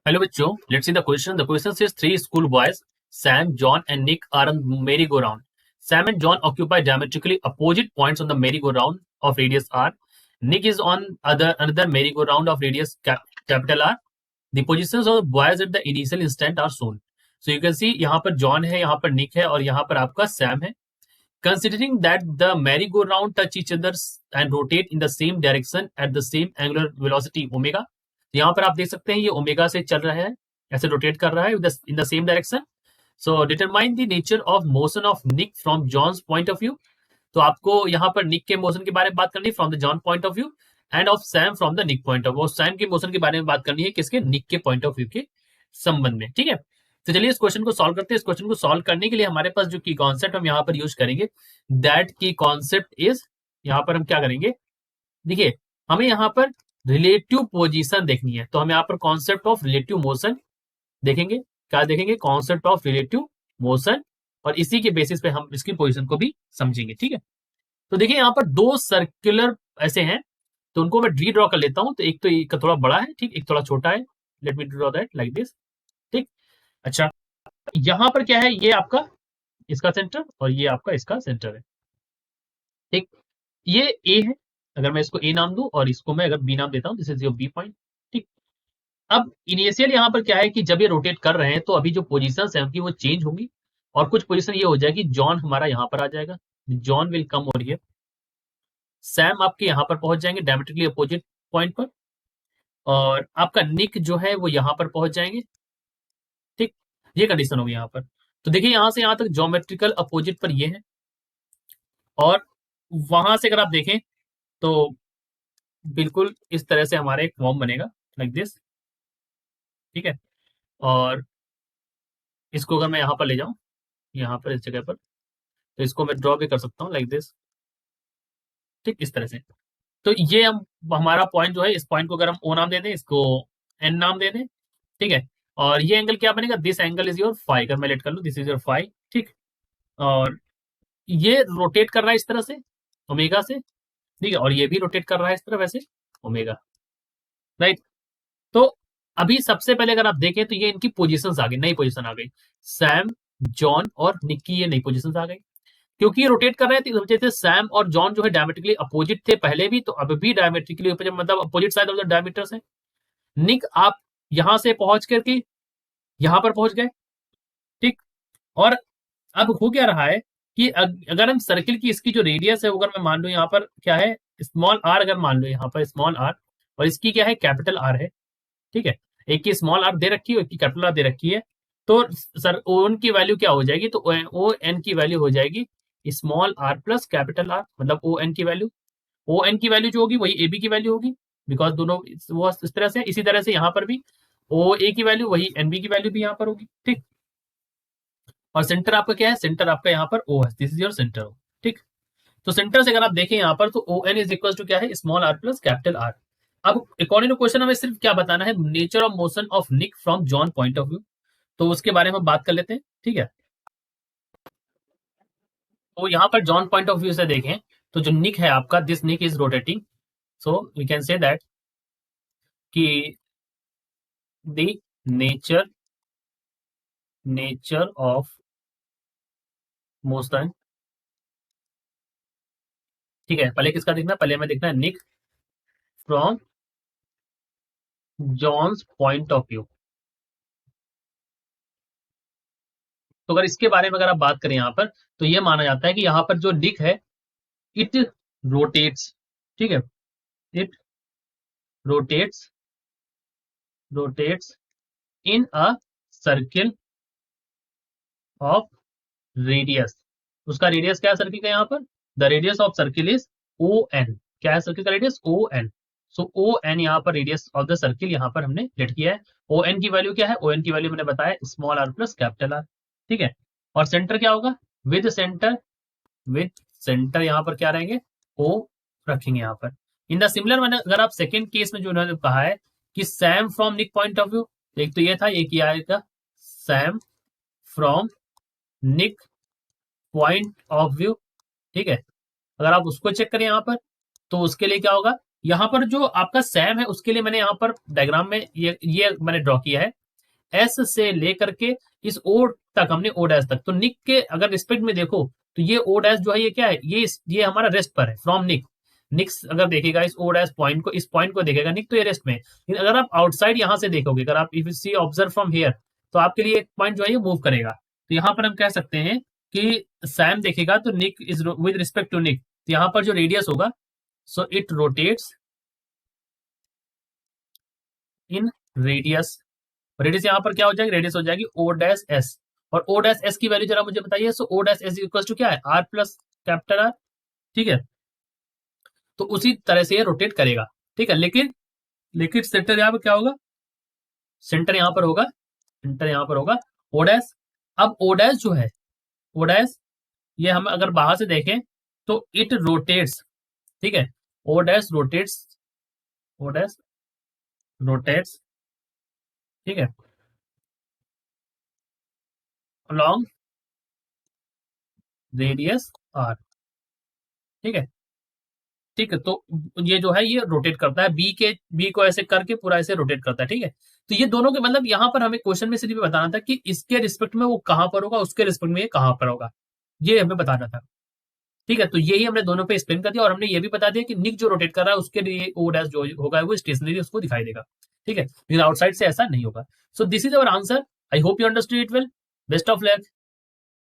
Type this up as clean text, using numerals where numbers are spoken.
Hello, bachcho. Let's see the question. The question says three school boys, Sam, John, and Nick, are on merry-go-round. Sam and John occupy diametrically opposite points on the merry-go-round of radius r. Nick is on another merry-go-round of radius capital R. The positions of the boys at the initial instant are shown. So you can see यहाँ पर John है, यहाँ पर Nick है और यहाँ पर आपका Sam है. Considering that the merry-go-round touch each other and rotate in the same direction at the same angular velocity omega. यहाँ पर आप देख सकते हैं ये ओमेगा से चल रहा है, ऐसे रोटेट कर रहा है in the same direction. So determine the nature of motion of Nick from John's point of view. तो आपको यहाँ पर निक के मोशन के बारे में बात करनी है from the John point of view and of Sam from the Nick point of view. Sam के मोशन के बारे में बात करनी है किसके, निक के पॉइंट ऑफ व्यू के संबंध में. ठीक है, तो चलिए इस क्वेश्चन को सॉल्व करते हैं. इस क्वेश्चन को सॉल्व करने के लिए हमारे पास जो की कॉन्सेप्ट हम यहाँ पर यूज करेंगे, दैट की कॉन्सेप्ट इज, यहाँ पर हम क्या करेंगे, देखिए हमें यहाँ पर रिलेटिव पोजीशन देखनी है. तो हम यहाँ पर कॉन्सेप्ट ऑफ रिलेटिव मोशन देखेंगे. क्या देखेंगे, कॉन्सेप्ट ऑफ रिलेटिव मोशन, और इसी के बेसिस पे हम इसकी पोजीशन को भी समझेंगे. ठीक है, तो देखिए यहाँ पर दो सर्कुलर ऐसे हैं, तो उनको मैं डी ड्रॉ कर लेता हूं. तो एक तो एक थोड़ा बड़ा है, ठीक, एक थोड़ा छोटा है. Let me draw that like this. ठीक, अच्छा, यहाँ पर क्या है, ये आपका इसका सेंटर और ये आपका इसका सेंटर है. ठीक, ये ए है, अगर मैं इसको ए नाम दूं और इसको मैं अगर बी नाम देता हूं, this is your B point. ठीक, अब इनिशियल यहाँ पर क्या है कि जब ये रोटेट कर रहे हैं तो अभी जो पोजीशन है उनकी वो चेंज होंगी, और कुछ पोजीशन ये हो जाएगी, जॉन हमारा यहाँ पर आ जाएगा, John will come over here, Sam आपके यहाँ पर पहुंच जाएंगे डायमेट्रिकली अपोजिट पॉइंट पर, और आपका निक जो है वो यहाँ पर पहुंच जाएंगे. ठीक, ये कंडीशन होगी यहाँ पर. तो देखिए यहाँ से यहाँ तक ज्योमेट्रिकल अपोजिट पर ये है, और वहां से अगर आप देखें तो बिल्कुल इस तरह से हमारा एक फॉर्म बनेगा लाइक दिस. ठीक है, और इसको अगर मैं यहाँ पर ले जाऊं, यहाँ पर इस जगह पर, तो इसको मैं ड्रॉ भी कर सकता हूँ लाइक दिस. ठीक, इस तरह से. तो ये हम हमारा पॉइंट जो है, इस पॉइंट को अगर हम ओ नाम दे दें, इसको एन नाम दे दें. ठीक है, और ये एंगल क्या बनेगा, this angle is your phi. अगर मैं लेट कर लूँ, दिस इज योर फाई. ठीक, और ये रोटेट कर रहा है इस तरह से ओमेगा से. ठीक है, और ये भी रोटेट कर रहा है इस तरह वैसे ओमेगा. राइट, तो अभी सबसे पहले अगर आप देखें तो ये इनकी पोजीशंस आ गई, नई पोजीशन आ गई. सैम, जॉन और निक की ये नई पोजीशंस आ गई, क्योंकि ये रोटेट कर रहे थे. जैसे सैम और जॉन जो है डायमेट्रिकली अपोजिट थे पहले भी, तो अब भी डायमेट्रिकली मतलब opposite side of the diameters है. निक आप यहां से पहुंच करके यहां पर पहुंच गए. ठीक, और अब हो क्या रहा है कि अगर हम सर्किल की इसकी जो रेडियस है वो अगर मैं मान लू यहाँ पर क्या है, स्मॉल आर, अगर मान लो यहाँ पर स्मॉल आर, और इसकी क्या है, कैपिटल आर है. ठीक है, एक की स्मॉल आर दे रखी है, एक की कैपिटल आर दे रखी है. तो सर ओ एन की वैल्यू क्या हो जाएगी, तो ओ एन की वैल्यू हो जाएगी small R plus capital R, मतलब ओ एन की वैल्यू, ओ एन की वैल्यू जो होगी वही ए बी की वैल्यू होगी, बिकॉज दोनों वो इस तरह से. इसी तरह से यहाँ पर भी ओ ए की वैल्यू वही एन बी की वैल्यू भी यहाँ पर होगी. ठीक, और सेंटर आपका क्या है, सेंटर आपका यहाँ पर ओ है, दिस इज योर सेंटर. ठीक, तो सेंटर से अगर आप देखें यहाँ पर, तो O N is equal to क्या है, small R plus capital R. अब अकॉर्डिंग टू क्वेश्चन हमें सिर्फ क्या बताना है, nature of motion of Nick from John point of view. तो उसके बारे में बात कर लेते हैं. ठीक है, तो यहाँ पर जॉन पॉइंट ऑफ व्यू से देखें तो जो निक है आपका, this Nick is rotating. So we can say that कि द नेचर ऑफ मोशन. ठीक है, पहले किसका देखना है, पहले हमें देखना है Nick from John's point of view. तो अगर इसके बारे में अगर आप बात करें यहाँ पर, तो ये माना जाता है कि यहाँ पर जो निक है, इट रोटेट्स. ठीक है, it rotates rotates in a circle of radius. उसका रेडियस क्या है सर्किल का, यहाँ पर the radius of circle is O N. क्या है सर्किल का radius, O N. So O N यहाँ पर रेडियस ऑफ द सर्किल यहाँ पर हमने लेट किया है. ओ एन की वैल्यू क्या है, ओ एन की वैल्यू मैंने बताया small R plus capital R. ठीक है, और सेंटर क्या होगा, विद सेंटर यहाँ पर क्या रहेंगे, ओ रखेंगे यहाँ पर. इन द सिमिलर मैंने अगर आप सेकेंड केस में जो उन्होंने कहा है कि Sam from Nick point of view, एक तो ये था, एक किया आएगा Sam from Nick point of view. ठीक है, अगर आप उसको चेक करें यहाँ पर, तो उसके लिए क्या होगा, यहाँ पर जो आपका सैम है उसके लिए मैंने यहाँ पर डायग्राम में ये मैंने ड्रॉ किया है, एस से लेकर के इस ओ तक, हमने ओ डैश तक। तो निक के अगर रिस्पेक्ट में देखो तो ये ओ डैश जो है ये क्या है, ये हमारा रेस्ट पर है, फ्रॉम निक। निक्स अगर देखेगा इस ओ डैश पॉइंट को, इस पॉइंट को देखेगा निक, तो ये रेस्ट में है। लेकिन अगर आप आउटसाइड यहां से देखोगे, अगर आप if you see observe from here, तो आपके लिए एक पॉइंट जो है ये मूव करेगा। तो यहाँ पर हम कह सकते हैं कि सैम देखेगा तो Nick is with respect to Nick, तो यहाँ पर जो रेडियस होगा, so it rotates in radius. Radius यहाँ पर क्या हो जाएगी, रेडियस हो जाएगी ओ डैश एस। और ओ डैश एस की वैल्यू जरा मुझे बताइए। So O dash S equal to क्या है, आर प्लस कैपिटल आर। ठीक है, तो उसी तरह से ये रोटेट करेगा। ठीक है, लेकिन सेंटर यहाँ पर क्या होगा, सेंटर यहाँ पर होगा, सेंटर यहाँ पर होगा ओ डैश। अब ओ डैश जो है, ओ डैश ये हम अगर बाहर से देखें तो इट रोटेट्स, ठीक है, O dash rotates, O dash rotates, ठीक है, अलोंग रेडियस आर। ठीक है, ठीक है, तो ये जो है ये रोटेट करता है, बी को ऐसे करके पूरा ऐसे रोटेट करता है। ठीक है, तो ये दोनों के मतलब यहाँ पर हमें क्वेश्चन में सिर्फ बताना था कि इसके रिस्पेक्ट में वो कहां पर होगा, उसके रिस्पेक्ट में ये कहां पर होगा, ये हमें बताना था। ठीक है, तो यही हमने दोनों पे एक्सप्लेन कर दिया, और हमने ये भी बता दिया कि निक जो रोटेट कर रहा है उसके लिए ओ डैश जो होगा वो स्टेशनरी उसको दिखाई देगा। ठीक है, लेकिन आउटसाइड से ऐसा नहीं होगा। So this is our answer. I hope you understood it well. Best of luck.